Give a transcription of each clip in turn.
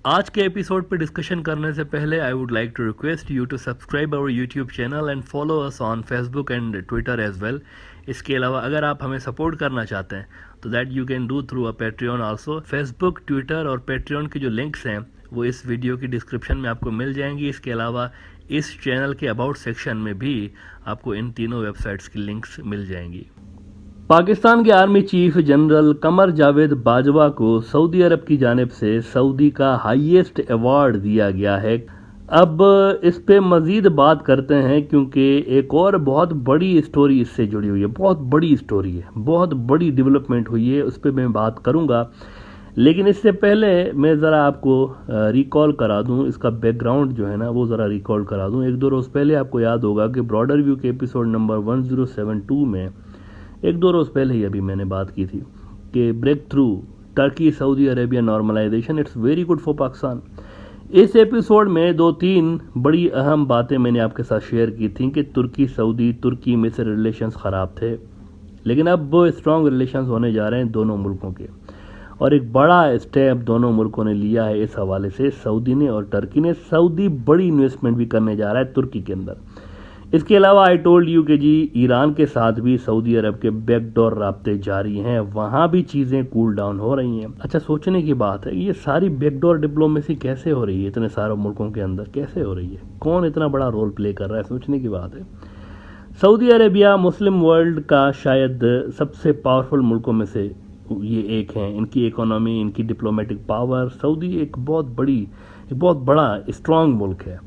आज के एपिसोड पे डिस्कशन करने से पहले I would like to request you to subscribe our YouTube channel and follow us on Facebook and Twitter as well. इसके अलावा अगर आप हमें सपोर्ट करना चाहते हैं तो that you can do through a Patreon also. Facebook, Twitter और पेट्रियन के जो लिंक्स हैं वो इस वीडियो की डिस्क्रिप्शन में आपको मिल जाएंगी। इसके अलावा इस चैनल के अबाउट सेक्शन में भी आपको इन तीनों वेबसाइट्स की लिंक्स मिल जाएंगी। पाकिस्तान के army chief general Qamar Javed Bajwa को सऊदी अरब की जानिब से सऊदी का हाईएस्ट अवार्ड दिया गया है। अब इस पे मज़ीद बात करते हैं क्योंकि एक और बहुत बड़ी स्टोरी इससे जुड़ी हुई है। बहुत बड़ी स्टोरी है, बहुत बड़ी डेवलपमेंट हुई है, उस पर मैं बात करूंगा। लेकिन इससे पहले मैं ज़रा आपको रिकॉल करा दूं, इसका बैकग्राउंड जो है ना वो ज़रा रिकॉल करा दूं। एक दो रोज़ पहले आपको याद होगा कि ब्रॉडर व्यू के एपिसोड नंबर 1072 में एक दो रोज़ पहले ही अभी मैंने बात की थी कि break through Turkey Saudi Arabia normalisation it's very good for Pakistan. इस एपिसोड में दो तीन बड़ी अहम बातें मैंने आपके साथ शेयर की थी कि तुर्की में से रिलेशंस ख़राब थे, लेकिन अब वो स्ट्रॉन्ग रिलेशंस होने जा रहे हैं दोनों मुल्कों के। और एक बड़ा स्टेप दोनों मुल्कों ने लिया है इस हवाले से, सऊदी ने और टर्की ने। सऊदी बड़ी इन्वेस्टमेंट भी करने जा रहा है तुर्की के अंदर। इसके अलावा आई टोल्ड यू कि जी ईरान के साथ भी सऊदी अरब के बैकडोर राब्ते जारी हैं, वहाँ भी चीज़ें कूल डाउन हो रही हैं। अच्छा, सोचने की बात है ये सारी बैकडोर डिप्लोमेसी कैसे हो रही है इतने सारे मुल्कों के अंदर, कैसे हो रही है, कौन इतना बड़ा रोल प्ले कर रहा है, सोचने की बात है। सऊदी अरेबिया मुस्लिम वर्ल्ड का शायद सबसे पावरफुल मुल्कों में से ये एक हैं। इनकी इकोनॉमी, इनकी डिप्लोमेटिक पावर, सऊदी एक बहुत बड़ा स्ट्रॉन्ग मुल्क है।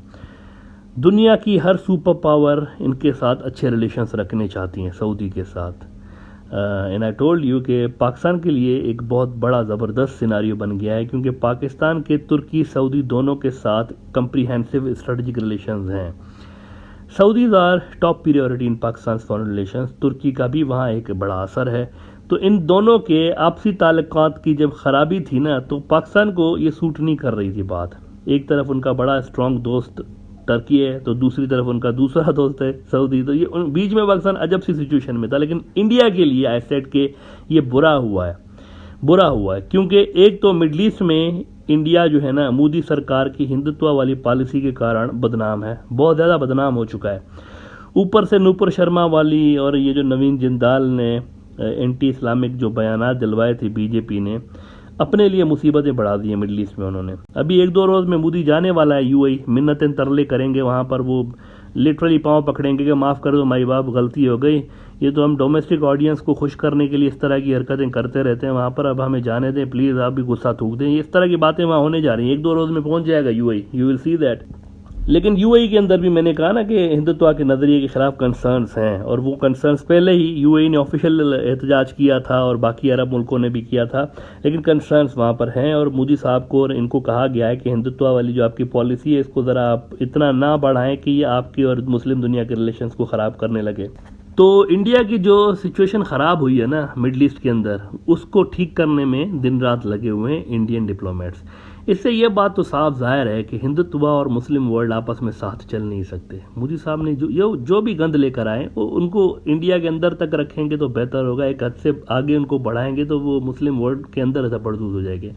दुनिया की हर सुपर पावर इनके साथ अच्छे रिलेशंस रखने चाहती हैं सऊदी के साथ। एंड आई टोल्ड यू कि पाकिस्तान के लिए एक बहुत बड़ा ज़बरदस्त सिनारियो बन गया है क्योंकि पाकिस्तान के तुर्की सऊदी दोनों के साथ कंप्रीहेंसिव स्ट्रेटजिक रिलेशंस हैं। Saudis are top priority in Pakistan foreign relations. तुर्की का भी वहाँ एक बड़ा असर है। तो इन दोनों के आपसी ताल्लुकात की जब खराबी थी ना तो पाकिस्तान को ये सूट नहीं कर रही थी बात। एक तरफ उनका बड़ा स्ट्रॉन्ग दोस्त टर्की है तो दूसरी तरफ उनका दूसरा दोस्त है सऊदी। तो ये बीच में पाकिस्तान अजब सी सिचुएशन में था। लेकिन इंडिया के लिए आई सेड के ये बुरा हुआ है क्योंकि एक तो मिडल ईस्ट में इंडिया जो है ना मोदी सरकार की हिंदुत्व वाली पॉलिसी के कारण बदनाम है, बहुत ज़्यादा बदनाम हो चुका है। ऊपर से नूपुर शर्मा वाली और ये जो नवीन जिंदाल ने एंटी इस्लामिक जो बयानात दिलवाए थे बीजेपी ने, अपने लिए मुसीबतें बढ़ा दी हैं मिडल ईस्ट में उन्होंने। अभी एक दो रोज़ में मोदी जाने वाला है यूएई, मिन्नतें तरले करेंगे वहाँ पर, वो लिटरली पाँव पकड़ेंगे कि माफ़ कर दो माई बाप, गलती हो गई। ये तो हम डोमेस्टिक ऑडियंस को खुश करने के लिए इस तरह की हरकतें करते रहते हैं वहाँ पर, अब हमें जाने दें प्लीज़, आप भी गुस्सा थूक दें। इस तरह की बातें वहाँ होने जा रही हैं। एक दो रोज़ में पहुँच जाएगा UAE, you will see that. लेकिन यूएई के अंदर भी मैंने कहा ना कि हिंदुत्व के नज़रिए के खिलाफ कंसर्न्स हैं, और वो कंसर्न्स पहले ही यूएई ने ऑफिशियल एहतजाज किया था और बाकी अरब मुल्कों ने भी किया था, लेकिन कंसर्न्स वहाँ पर हैं। और मोदी साहब को और इनको कहा गया है कि हिंदुत्व वाली जो आपकी पॉलिसी है इसको ज़रा आप इतना ना बढ़ाएं कि ये आपकी और मुस्लिम दुनिया के रिलेशंस को ख़राब करने लगे। तो इंडिया की जो सिचुएशन ख़राब हुई है ना मिडल ईस्ट के अंदर, उसको ठीक करने में दिन रात लगे हुए हैं इंडियन डिप्लोमेट्स। इससे यह बात तो साफ जाहिर है कि हिंदुत्व और मुस्लिम वर्ल्ड आपस में साथ चल नहीं सकते। मोदी साहब ने जो भी गंद लेकर आए वो उनको इंडिया के अंदर तक रखेंगे तो बेहतर होगा, एक हद से आगे उनको बढ़ाएंगे तो वो मुस्लिम वर्ल्ड के अंदर जबरदस्त हो जाएंगे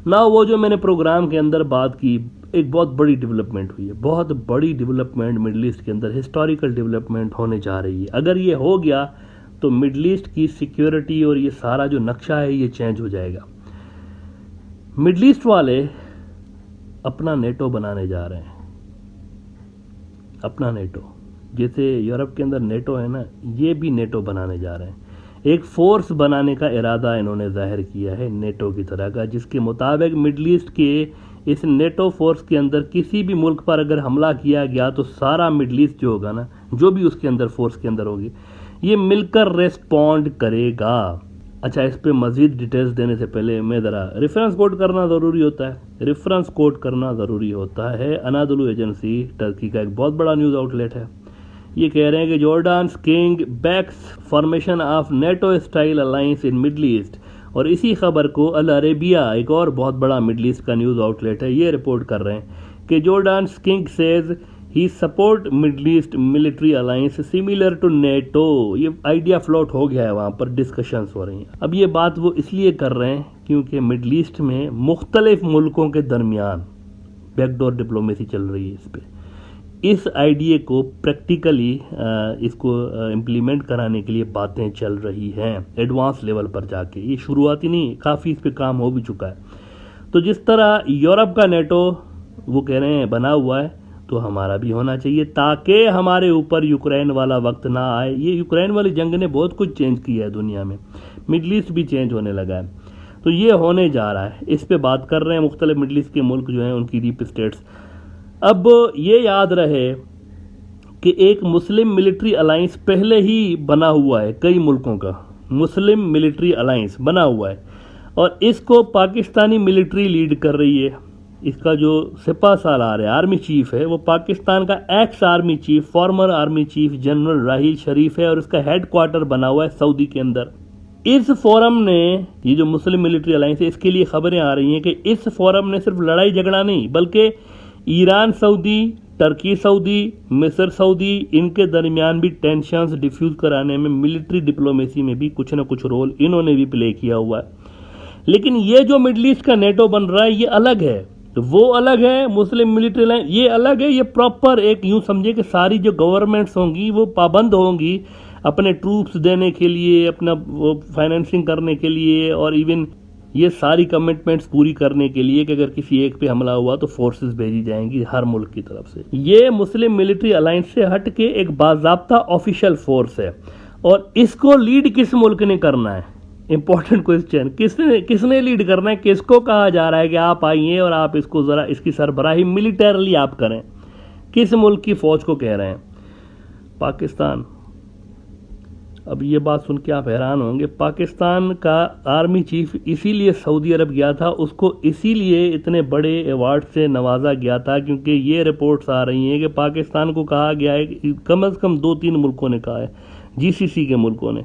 ना। वो जो मैंने प्रोग्राम के अंदर बात की, एक बहुत बड़ी डेवलपमेंट हुई है, बहुत बड़ी डेवलपमेंट मिडल ईस्ट के अंदर, हिस्टोरिकल डेवलपमेंट होने जा रही है। अगर ये हो गया तो मिडल ईस्ट की सिक्योरिटी और ये सारा जो नक्शा है ये चेंज हो जाएगा। मिडल ईस्ट वाले अपना नेटो बनाने जा रहे हैं, अपना नेटो, जैसे यूरोप के अंदर नेटो है ना, ये भी नेटो बनाने जा रहे हैं। एक फोर्स बनाने का इरादा इन्होंने जाहिर किया है नेटो की तरह का, जिसके मुताबिक मिडल ईस्ट के इस नेटो फोर्स के अंदर किसी भी मुल्क पर अगर हमला किया गया तो सारा मिडल ईस्ट जो होगा ना, जो भी उसके अंदर फोर्स के अंदर होगी, ये मिलकर रेस्पॉन्ड करेगा। अच्छा, इस पे मज़ीद डिटेल्स देने से पहले मैं ज़रा रेफरेंस कोट करना ज़रूरी होता है। अनादोलू एजेंसी टर्की का एक बहुत बड़ा न्यूज़ आउटलेट है। ये कह रहे हैं कि Jordan's king backs formation of NATO style alliance in Middle East. और इसी खबर को अल अरेबिया, एक और बहुत बड़ा मिडल ईस्ट का न्यूज़ आउटलेट है, ये रिपोर्ट कर रहे हैं कि Jordan's king says he support Middle East military alliance similar to NATO. ये आइडिया फ्लोट हो गया है, वहाँ पर डिस्कशंस हो रही हैं। अब ये बात वो इसलिए कर रहे हैं क्योंकि मिडल ईस्ट में मुख्तलिफ मुल्कों के दरमियान बैकडोर डिप्लोमेसी चल रही है। इस आइडिया को प्रैक्टिकली इसको इम्प्लीमेंट कराने के लिए बातें चल रही हैं एडवांस लेवल पर जाके। ये शुरुआती नहीं, काफ़ी इस पे काम हो भी चुका है। तो जिस तरह यूरोप का नेटो वो कह रहे हैं बना हुआ है, तो हमारा भी होना चाहिए ताकि हमारे ऊपर यूक्रेन वाला वक्त ना आए। ये यूक्रेन वाली जंग ने बहुत कुछ चेंज किया है दुनिया में, मिडल ईस्ट भी चेंज होने लगा है। तो ये होने जा रहा है, इस पे बात कर रहे हैं मुख्तलिफ मिडल ईस्ट के मुल्क जो हैं उनकी डीप स्टेट्स। अब ये याद रहे कि एक मुस्लिम मिलिट्री अलायंस पहले ही बना हुआ है, कई मुल्कों का मुस्लिम मिलिट्री अलायंस बना हुआ है और इसको पाकिस्तानी मिलिट्री लीड कर रही है। इसका जो सिपा सालार है, आर्मी चीफ है, वो पाकिस्तान का ex army chief, former army chief general Raheel Sharif है और इसका हेड क्वार्टर बना हुआ है सऊदी के अंदर। इस फोरम ने, ये जो मुस्लिम मिलिट्री अलायंस है, इसके लिए खबरें आ रही हैं कि इस फोरम ने सिर्फ लड़ाई झगड़ा नहीं बल्कि ईरान सऊदी, टर्की सऊदी, मिस्र सऊदी, इनके दरमियान भी टेंशन्स डिफ्यूज कराने में, मिलिट्री डिप्लोमेसी में भी कुछ ना कुछ रोल इन्होंने भी प्ले किया हुआ है। लेकिन ये जो मिडल ईस्ट का नेटो बन रहा है ये अलग है, तो वो अलग है, मुस्लिम मिलिट्री लाइन ये अलग है। ये प्रॉपर एक यूं समझे कि सारी जो गवर्नमेंट्स होंगी वो पाबंद होंगी अपने ट्रूप्स देने के लिए, अपना वो फाइनेंसिंग करने के लिए और इवन ये सारी कमिटमेंट्स पूरी करने के लिए कि अगर किसी एक पे हमला हुआ तो फोर्सेस भेजी जाएंगी हर मुल्क की तरफ से। ये मुस्लिम मिलिट्री अलायंस से हट के एक बाज़ाब्ता ऑफिशियल फोर्स है और इसको लीड किस मुल्क ने करना है? इंपॉर्टेंट क्वेश्चन, किसने लीड करना है? किसको कहा जा रहा है कि आप आइए और आप इसको ज़रा इसकी सरबराही मिलिटरली आप करें? किस मुल्क की फौज को कह रहे हैं? पाकिस्तान। अब ये बात सुन के आप हैरान होंगे, पाकिस्तान का आर्मी चीफ इसीलिए सऊदी अरब गया था, उसको इसीलिए इतने बड़े अवार्ड से नवाजा गया था क्योंकि ये रिपोर्ट्स आ रही हैं कि पाकिस्तान को कहा गया है कि कम से कम 2-3 मुल्कों ने कहा है, जीसीसी के मुल्कों ने,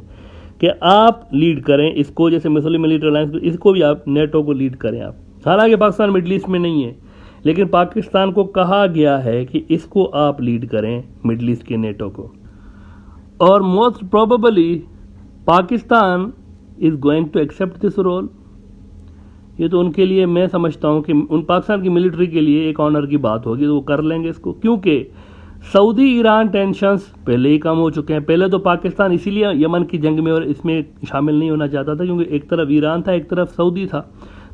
कि आप लीड करें इसको, जैसे मुस्लिम मिलिट्री अलायंस, इसको भी आप नेटो को लीड करें आप। हालांकि पाकिस्तान मिडल ईस्ट में नहीं है, लेकिन पाकिस्तान को कहा गया है कि इसको आप लीड करें मिडल ईस्ट के नेटो को। और most probably Pakistan is going to accept this role. ये तो उनके लिए मैं समझता हूँ कि उन पाकिस्तान की मिलिट्री के लिए एक ऑनर की बात होगी, तो वो कर लेंगे इसको, क्योंकि सऊदी ईरान टेंशन्स पहले ही कम हो चुके हैं। पहले तो पाकिस्तान इसीलिए यमन की जंग में और इसमें शामिल नहीं होना चाहता था क्योंकि एक तरफ ईरान था, एक तरफ सऊदी था,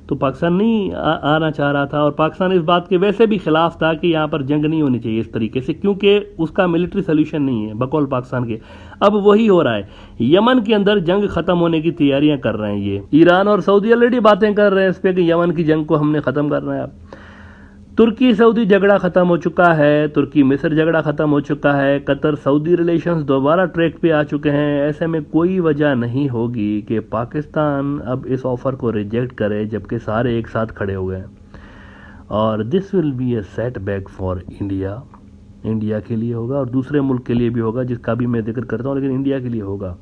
तो पाकिस्तान नहीं आना चाह रहा था। और पाकिस्तान इस बात के वैसे भी खिलाफ था कि यहाँ पर जंग नहीं होनी चाहिए इस तरीके से, क्योंकि उसका मिलिट्री सोल्यूशन नहीं है बकौल पाकिस्तान के। अब वही हो रहा है, यमन के अंदर जंग खत्म होने की तैयारियां कर रहे हैं ये ईरान और सऊदी, ऑलरेडी बातें कर रहे हैं इस पर कि यमन की जंग को हमने खत्म करना है। अब तुर्की सऊदी झगड़ा खत्म हो चुका है, तुर्की मिस्र झगड़ा खत्म हो चुका है, कतर सऊदी रिलेशंस दोबारा ट्रैक पे आ चुके हैं। ऐसे में कोई वजह नहीं होगी कि पाकिस्तान अब इस ऑफर को रिजेक्ट करे जबकि सारे एक साथ खड़े हो गए। और this will be A setback for India, India के लिए होगा और दूसरे मुल्क के लिए भी होगा जिसका भी मैं जिक्र करता हूँ, लेकिन इंडिया के लिए होगा।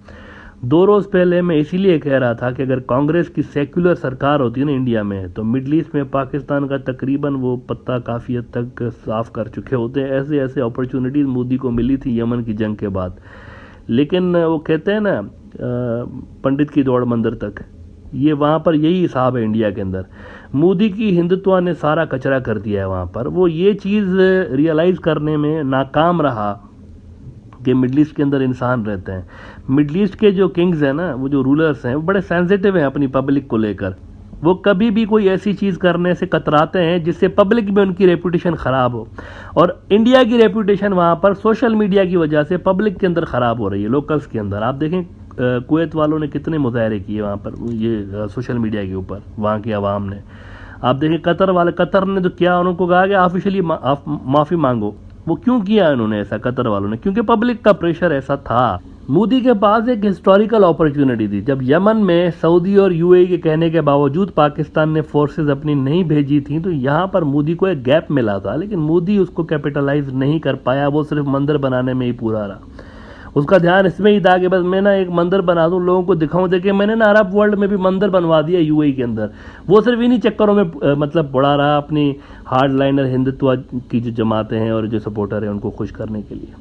2 रोज़ पहले मैं इसीलिए कह रहा था कि अगर कांग्रेस की सेक्युलर सरकार होती है ना इंडिया में, तो मिडल ईस्ट में पाकिस्तान का तकरीबन वो पत्ता काफ़ी हद तक साफ कर चुके होते हैं। ऐसे ऐसे अपॉर्चुनिटीज़ मोदी को मिली थी यमन की जंग के बाद, लेकिन वो कहते हैं ना पंडित की दौड़ मंदिर तक, ये वहाँ पर यही हिसाब है इंडिया के अंदर। मोदी की हिंदुत्व ने सारा कचरा कर दिया है वहाँ पर। वो ये चीज़ रियलाइज़ करने में नाकाम रहा कि मिडल ईस्ट के अंदर इंसान रहते हैं। मिडल ईस्ट के जो किंग्स हैं ना, वो जो रूलर्स हैं, वो बड़े सेंसिटिव हैं अपनी पब्लिक को लेकर। वो कभी भी कोई ऐसी चीज़ करने से कतराते हैं जिससे पब्लिक में उनकी रेपुटेशन ख़राब हो। और इंडिया की रेपुटेशन वहाँ पर सोशल मीडिया की वजह से पब्लिक के अंदर ख़राब हो रही है, लोकल्स के अंदर। आप देखें कुवैत वालों ने कितने मुजाहरे किए वहाँ पर, ये सोशल मीडिया के ऊपर, वहाँ की आवाम ने। आप देखें कतर ने तो क्या, उनको कहा कि ऑफिशियली माफ़ी मांगो। वो क्यों किया इन्होंने ऐसा कतर वालों ने? क्योंकि पब्लिक का प्रेशर ऐसा था। मोदी के पास एक हिस्टोरिकल अपॉर्चुनिटी थी, जब यमन में सऊदी और यूएई के कहने के बावजूद पाकिस्तान ने फोर्सेस अपनी नहीं भेजी थी, तो यहाँ पर मोदी को एक गैप मिला था, लेकिन मोदी उसको कैपिटलाइज नहीं कर पाया। वो सिर्फ मंदिर बनाने में ही पूरा रहा। उसका ध्यान इसमें ही था कि बस मैं ना एक मंदिर बना दूं, लोगों को दिखाऊं, देखिए मैंने ना अरब वर्ल्ड में भी मंदिर बनवा दिया यूएई के अंदर। वो सिर्फ इन्हीं चक्करों में मतलब पड़ा रहा अपनी हार्ड लाइनर हिंदुत्व की जो जमातें हैं और जो सपोर्टर हैं उनको खुश करने के लिए।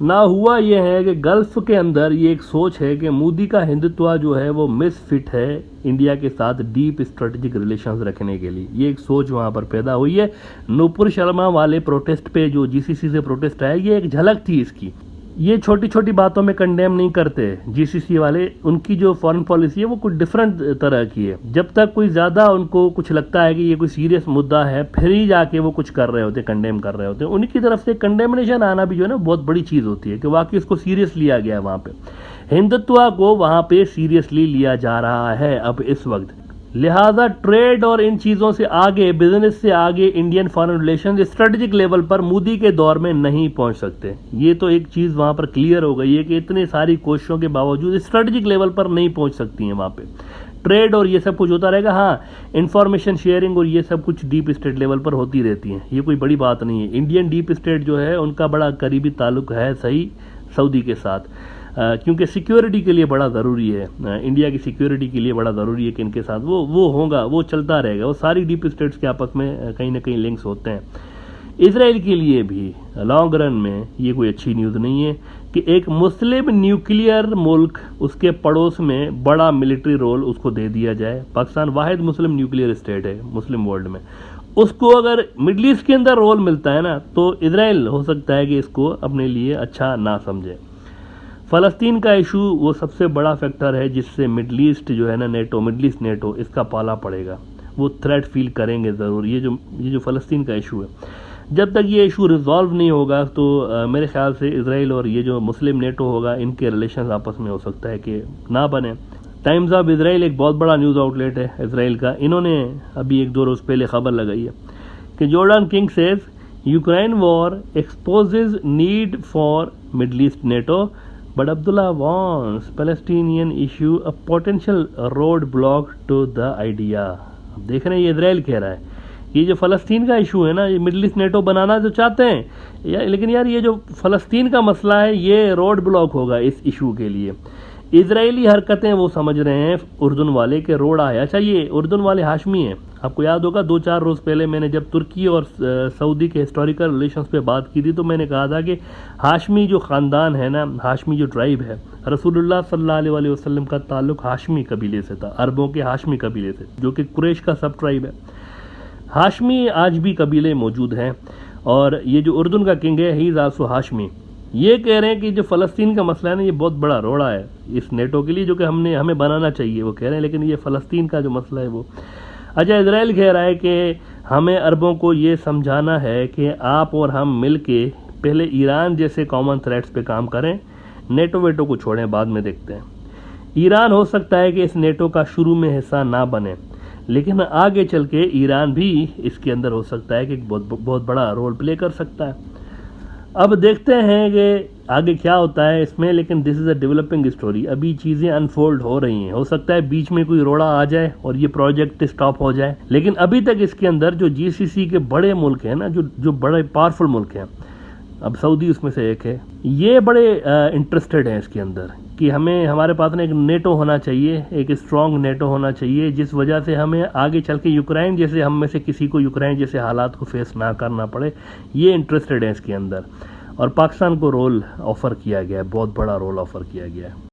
ना हुआ ये है कि गल्फ के अंदर ये एक सोच है कि मोदी का हिंदुत्व जो है वो मिसफिट है इंडिया के साथ डीप स्ट्रेटेजिक रिलेशंस रखने के लिए। ये एक सोच वहाँ पर पैदा हुई है। नूपुर शर्मा वाले प्रोटेस्ट पे जो जीसीसी से प्रोटेस्ट आया, ये एक झलक थी इसकी। ये छोटी छोटी बातों में कंडेम नहीं करते जीसीसी वाले, उनकी जो फॉरेन पॉलिसी है वो कुछ डिफरेंट तरह की है। जब तक कोई ज़्यादा उनको कुछ लगता है कि ये कोई सीरियस मुद्दा है, फिर ही जाके वो कुछ कर रहे होते, कंडेम कर रहे होते हैं। उनकी तरफ से कंडेमनेशन आना भी जो है ना बहुत बड़ी चीज़ होती है कि वाकई उसको सीरियस लिया गया है। वहाँ पे हिंदुत्व को वहाँ पे सीरियसली लिया जा रहा है अब इस वक्त। लिहाजा ट्रेड और इन चीज़ों से आगे, बिजनेस से आगे Indian foreign relation strategic level पर मोदी के दौर में नहीं पहुंच सकते। ये तो एक चीज़ वहाँ पर क्लियर हो गई है कि इतनी सारी कोशिशों के बावजूद स्ट्रेटेजिक लेवल पर नहीं पहुंच सकती हैं वहाँ पे। ट्रेड और ये सब कुछ होता रहेगा, हाँ इंफॉर्मेशन शेयरिंग और ये सब कुछ डीप स्टेट लेवल पर होती रहती है, ये कोई बड़ी बात नहीं है। इंडियन डीप स्टेट जो है उनका बड़ा करीबी ताल्लुक है सही सऊदी के साथ, क्योंकि सिक्योरिटी के लिए बड़ा ज़रूरी है, इंडिया की सिक्योरिटी के लिए बड़ा ज़रूरी है कि इनके साथ वो होगा, वो चलता रहेगा। वो सारी डीप स्टेट्स के आपस में कहीं ना कहीं लिंक्स होते हैं। इसराइल के लिए भी लॉन्ग रन में ये कोई अच्छी न्यूज़ नहीं है कि एक मुस्लिम न्यूक्लियर मुल्क उसके पड़ोस में बड़ा मिलिट्री रोल उसको दे दिया जाए। पाकिस्तान वाहिद मुस्लिम न्यूक्लियर स्टेट है मुस्लिम वर्ल्ड में, उसको अगर मिडल ईस्ट के अंदर रोल मिलता है ना, तो इसराइल हो सकता है कि इसको अपने लिए अच्छा ना समझे। फ़लस्तीन का इशू वो सबसे बड़ा फैक्टर है जिससे मिडल ईस्ट जो है ना, नेटो, मिडल ईस्ट नेटो, इसका पाला पड़ेगा। वो थ्रेट फील करेंगे ज़रूर। ये जो फ़लस्तीन का इशू है, जब तक ये इशू रिजॉल्व नहीं होगा तो मेरे ख्याल से इसराइल और ये जो मुस्लिम नेटो होगा, इनके रिलेशन आपस में हो सकता है कि ना बने। टाइम्स ऑफ इसराइल एक बहुत बड़ा न्यूज़ आउटलेट है इसराइल का, इन्होंने अभी 1-2 रोज़ पहले खबर लगाई है कि Jordan king says Ukraine war exposes need for middle east NATO, but Abdullah wants Palestinian issue a potential roadblock to the idea। अब देख रहे हैं ये इसराइल कह रहा है, ये जो फ़लस्तीन का इशू है ना, ये मिडल ईस्ट नेटो बनाना जो चाहते हैं लेकिन यार ये जो फ़लस्तीन का मसला है ये रोड ब्लॉक होगा इस इशू के लिए। इजरायली हरकतें वो समझ रहे हैं उर्दून वाले के रोड आए। अच्छा, ये उर्दून वाले हाशमी हैं, आपको याद होगा 2-4 रोज़ पहले मैंने जब तुर्की और सऊदी के हिस्टोरिकल रिलेशंस पे बात की थी तो मैंने कहा था कि हाशमी जो ख़ानदान है ना, हाशमी जो ट्राइब है, रसूलुल्लाह सल्लल्लाहु अलैहि वसल्लम का ताल्लुक हाशमी कबीले से था, अरबों के हाशमी कबीले से, जो कि कुरैश का सब ट्राइब है। हाशमी आज भी कबीले मौजूद हैं और ये जो उर्दून का किंग है ही इज़ आल्सो हाशमी। ये कह रहे हैं कि जो फ़लस्तीन का मसला है ना, ये बहुत बड़ा रोड़ा है इस नेटो के लिए जो कि हमें बनाना चाहिए, वो कह रहे हैं। लेकिन ये फ़लस्तीन का जो मसला है वो, अच्छा इजराइल कह रहा है कि हमें अरबों को ये समझाना है कि आप और हम मिल के पहले ईरान जैसे कॉमन थ्रेट्स पे काम करें, नेटो वेटो को छोड़ें, बाद में देखते हैं। ईरान हो सकता है कि इस नेटो का शुरू में हिस्सा ना बने, लेकिन आगे चल के ईरान भी इसके अंदर हो सकता है कि बहुत बड़ा रोल प्ले कर सकता है। अब देखते हैं कि आगे क्या होता है इसमें, लेकिन this is a developing story, अभी चीज़ें अनफोल्ड हो रही हैं। हो सकता है बीच में कोई रोड़ा आ जाए और ये प्रोजेक्ट स्टॉप हो जाए, लेकिन अभी तक इसके अंदर जो जीसीसी के बड़े मुल्क हैं ना, जो बड़े पावरफुल मुल्क हैं, अब सऊदी उसमें से एक है, ये बड़े इंटरेस्टेड हैं इसके अंदर कि हमारे पास ना एक नेटो होना चाहिए, एक स्ट्रॉन्ग नेटो होना चाहिए, जिस वजह से हमें आगे चल के यूक्रेन जैसे, हम में से किसी को यूक्रेन जैसे हालात को फेस ना करना पड़े। ये इंटरेस्टेड है इसके अंदर, और पाकिस्तान को रोल ऑफ़र किया गया है, बहुत बड़ा रोल ऑफ़र किया गया है।